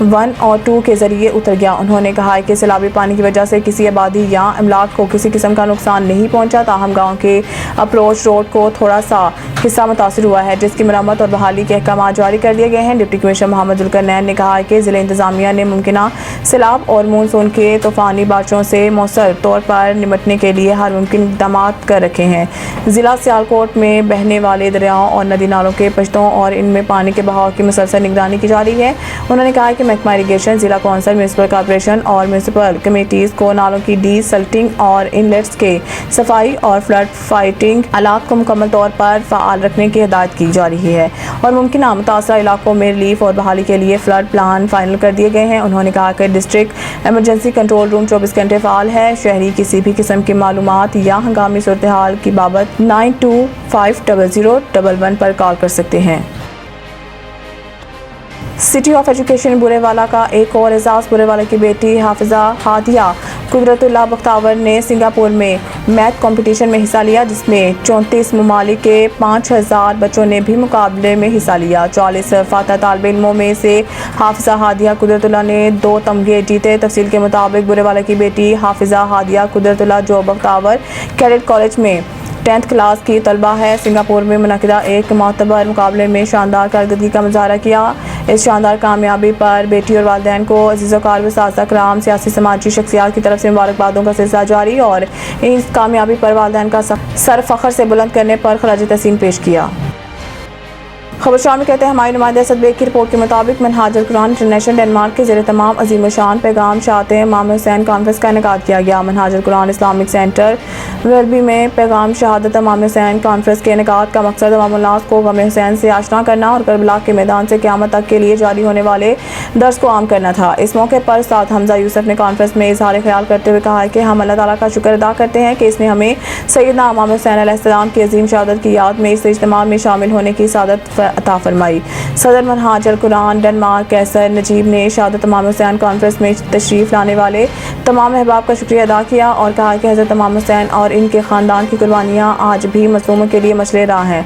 1 اور 2 کے ذریعے اتر گیا۔ انہوں نے کہا کہ سیلابی پانی کی وجہ سے کسی آبادی یا املاک کو کسی قسم کا نقصان نہیں پہنچا، تاہم گاؤں کے اپروچ روڈ کو تھوڑا سا حصہ متاثر ہوا ہے، جس کی مرمت اور بحالی کے احکامات جاری کر دیے گئے ہیں۔ ڈپٹی کمشنر محمد ذوالقرنین نے کہا کہ ضلع انتظامیہ نے ممکنہ سیلاب اور مونسون کے طوفانی بارشوں سے مؤثر طور پر نمٹنے کے لیے ہر ممکن اقدامات کر رکھے ہیں۔ ضلع سیالکوٹ میں بہنے والے دریاؤں اور ندی نالوں کے پشتوں اور ان میں پانی کے بہاؤ کی مسلسل نگرانی کی جا رہی ہے۔ انہوں نے کہا کہ محکمہ اریگیشن، ضلع کونسل، میونسپل کارپوریشن اور میونسپل کمیٹیز کو نالوں کی ڈی سلٹنگ اور انلیٹس کے صفائی اور فلڈ فائٹنگ آلات کو مکمل طور پر فعال رکھنے کی ہدایت کی جا رہی ہے اور ممکنہ متاثرہ علاقوں میں ریلیف اور بحالی کے لیے فلڈ پلان فائنل کر دیے گئے ہیں۔ انہوں نے کہا کہ ڈسٹرکٹ ایمرجنسی کنٹرول روم 24 گھنٹے فعال ہے۔ شہری کسی بھی قسم کی معلومات یا ہنگامی صورتحال کی بابت 92500111 پر کال کر سکتے ہیں۔ سٹی آف ایجوکیشن برے والا کا ایک اور اعزاز۔ برے والا کی بیٹی حافظہ ہادیہ قدرت اللہ بختاور نے سنگاپور میں میتھ کمپٹیشن میں حصہ لیا، جس میں 34 ممالک کے 5000 بچوں نے بھی مقابلے میں حصہ لیا۔ 40 فاتح طالب علموں میں سے حافظہ ہادیہ قدرت اللہ نے 2 تمغے جیتے۔ تفصیل کے مطابق برے والا کی بیٹی حافظہ ہادیہ قدرت اللہ جو بختاور کیڈٹ کالج میں 10th کلاس کی طالبہ ہے، سنگاپور میں منعقدہ ایک معتبر مقابلے میں شاندار کارکردگی کا مظاہرہ کیا۔ اس شاندار کامیابی پر بیٹی اور والدین کو عزیز وقار اساتذہ کرام، سیاسی سماجی شخصیات کی طرف سے مبارکبادوں کا سلسلہ جاری اور اس کامیابی پر والدین کا سر فخر سے بلند کرنے پر خراج تحسین پیش کیا۔ خبر شامل کہتے ہیں ہماری نمائندہ اسد بیگ کی رپورٹ کے مطابق منہاج القرآن انٹرنیشنل ڈنمارک کے زیر اہتمام عظیم الشان پیغام شاعت امام حسین کانفرنس کا انعقاد کیا گیا۔ منہاج القرآن اسلامک سینٹر ویلبی میں پیغام شہادت امام حسین کانفرنس کے انعقاد کا مقصد عوام الناس کو غم حسین سے آشنا کرنا اور کربلا کے میدان سے قیامت تک کے لیے جاری ہونے والے درس کو عام کرنا تھا۔ اس موقع پر استاد حمزہ یوسف نے کانفرنس میں اظہار خیال کرتے ہوئے کہا کہ ہم اللہ تعالیٰ کا شکر ادا کرتے ہیں کہ اس نے ہمیں سیدنا امام حسین علیہ السلام کی عظیم شہادت کی یاد میں اس اجتماع میں شامل ہونے کی سعادت عطا فرمائی۔ صدر منہاج القرآن ڈنمارک کیسر نجیب نے شہادت امام حسین کانفرنس میں تشریف لانے والے تمام احباب کا شکریہ ادا کیا اور کہا کہ حضرت امام حسین اور ان کے خاندان کی قربانیاں آج بھی مظلوموں کے لیے مشعل راہ ہیں۔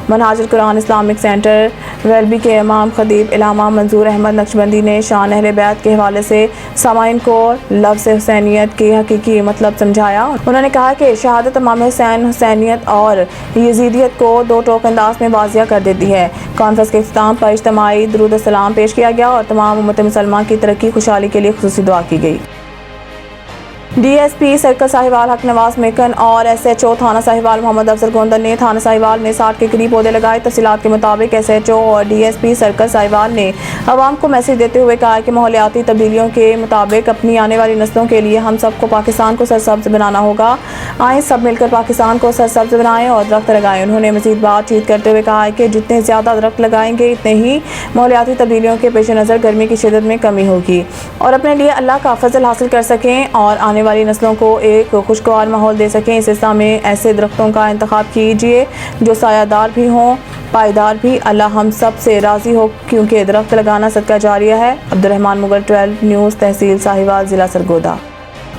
منہاج القرآن اسلامک سینٹر ویلبی کے امام خطیب علامہ منظور احمد نقشبندی نے شان اہل بیت کے حوالے سے سامعین کو لفظ حسینیت کی حقیقی مطلب سمجھایا۔ انہوں نے کہا کہ شہادت امام حسین حسینیت اور یزیدیت کو 2 ٹوک انداز میں واضح کر دیتی ہے۔ کانفرنس کے اختتام پر اجتماعی درود السلام پیش کیا گیا اور تمام امت مسلمہ کی ترقی خوشحالی کے لیے خصوصی دعا کی گئی۔ D S P circle Sahiwal حق نواز میکن اور ایس ایچ او تھانہ ساہیوال محمد افضل گوندل نے تھانہ ساہیوال میں 60 کے قریب پودے لگائے۔ تفصیلات کے مطابق ایس ایچ او اور D S P circle Sahiwal نے عوام کو میسج دیتے ہوئے کہا کہ ماحولیاتی تبدیلیوں کے مطابق اپنی آنے والی نسلوں کے لیے ہم سب کو پاکستان کو سرسبز بنانا ہوگا۔ آئیں سب مل کر پاکستان کو سرسبز بنائیں اور درخت لگائیں۔ انہوں نے مزید بات چیت کرتے ہوئے کہا کہ جتنے زیادہ درخت لگائیں گے اتنے ہی ماحولیاتی تبدیلیوں کے پیش نظر گرمی کی شدت میں کمی ہوگی اور اپنے لیے اللہ کا فضل حاصل کر سکیں اور آنے والی نسلوں کو ایک خوشگوار ماحول دے سکیں۔ اس سلسلہ میں ایسے درختوں کا انتخاب کیجیے جو سایہ دار بھی ہوں، پائیدار بھی۔ اللہ ہم سب سے راضی ہو کیونکہ درخت لگانا صدقہ جاریہ ہے۔ عبدالرحمان مغل 12 نیوز تحصیل ساہیوال ضلع سرگودا۔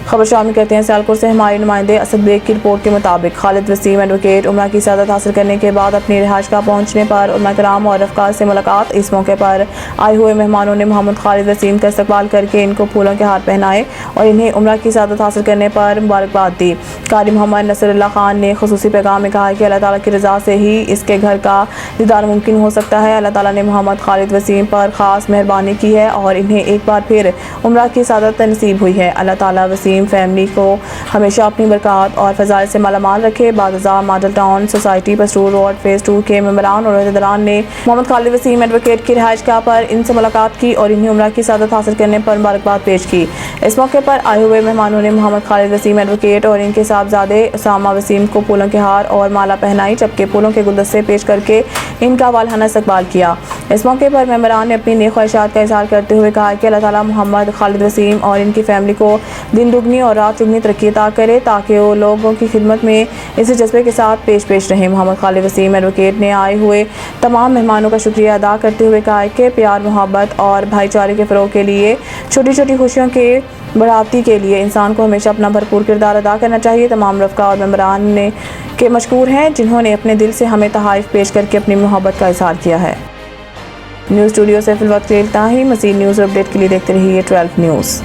خبر شامل کرتے ہیں سیالکوٹ سے ہمارے نمائندے اسد بیگ کی رپورٹ کے مطابق خالد وسیم ایڈوکیٹ عمرہ کی سعادت حاصل کرنے کے بعد اپنی رہائش گاہ پہنچنے پر علماء کرام اور افکار سے ملاقات۔ اس موقع پر آئے ہوئے مہمانوں نے محمد خالد وسیم کا استقبال کر کے ان کو پھولوں کے ہار پہنائے اور انہیں عمرہ کی سعادت حاصل کرنے پر مبارکباد دی۔ قاری محمد نصر اللہ خان نے خصوصی پیغام میں کہا کہ اللہ تعالیٰ کی رضا سے ہی اس کے گھر کا دیدار ممکن ہو سکتا ہے۔ اللہ تعالیٰ نے محمد خالد وسیم پر خاص مہربانی کی ہے اور انہیں ایک بار پھر عمرہ کی سعادت نصیب ہوئی ہے۔ اللہ تعالیٰ وسیم فیملی کو ہمیشہ اپنی برکات اور فضائل سے مالا مال رکھے۔ بعد ازاں model town society Pasrur road phase 2 کے ممبران اور عہدیداران نے محمد خالد وسیم ایڈوکیٹ کی رہائش گاہ پر ان سے ملاقات کی اور انہیں عمرہ کی سعادت حاصل کرنے پر مبارکباد پیش کی۔ اس موقع پر آئے ہوئے مہمانوں نے محمد خالد وسیم ایڈوکیٹ اور ان کے صاحبزادے اسامہ وسیم کو پھولوں کے ہار اور مالا پہنائی، جبکہ پھولوں کے گلدستے پیش کر کے ان کا والہانہ استقبال کیا۔ اس موقع پر ممبران نے اپنی نیک خواہشات کا اظہار کرتے ہوئے کہا کہ اللہ تعالیٰ محمد خالد وسیم اور ان کی فیملی کو دن دگنی اور رات چگنی ترقی عطا کرے تاکہ وہ لوگوں کی خدمت میں اسی جذبے کے ساتھ پیش رہیں۔ محمد خالد وسیم ایڈوکیٹ نے آئے ہوئے تمام مہمانوں کا شکریہ ادا کرتے ہوئے کہا کہ پیار، محبت اور بھائی چارے کے فروغ کے لیے چھوٹی چھوٹی خوشیوں کے بڑھاپتی کے لیے انسان کو ہمیشہ اپنا بھرپور کردار ادا کرنا چاہیے۔ تمام رفقا اور ممبران کے مشکور ہیں جنہوں نے اپنے دل سے ہمیں تحائف پیش کر کے اپنی محبت کا اظہار کیا ہے۔ نیوز اسٹوڈیو سے فی الوقت اتنا ہی. مزید نیوز اپڈیٹ کے لیے دیکھتے رہیے 12 نیوز.